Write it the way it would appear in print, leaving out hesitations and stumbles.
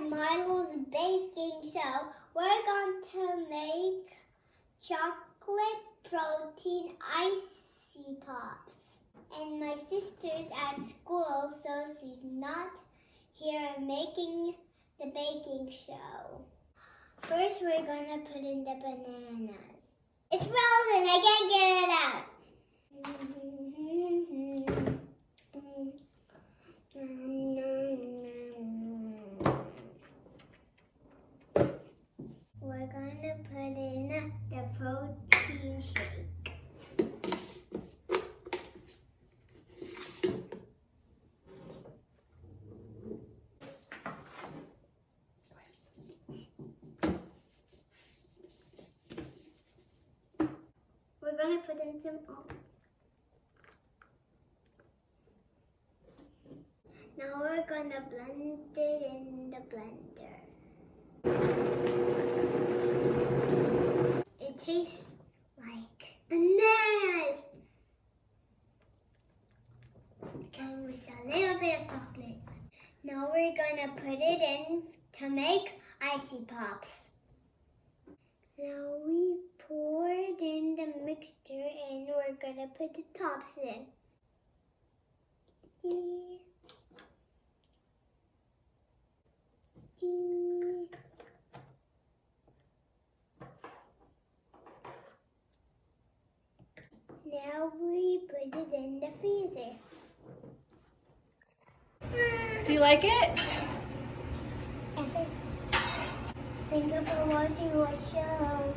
Marlo's baking show. We're going to make chocolate protein icy pops. And my sister's at school, so she's not here making the baking show. First, we're going to put in the bananas. It's frozen, I can't get it out. We're going to put in the protein shake. We're going to put in some oil. Now we're going to blend it in the blender. It tastes like bananas. And with a little bit of chocolate. Now we're going to put it in to make icy pops. Now we poured in the mixture and we're going to put the tops in. Now we put it in the freezer. Do you like it? Thank you for watching our show.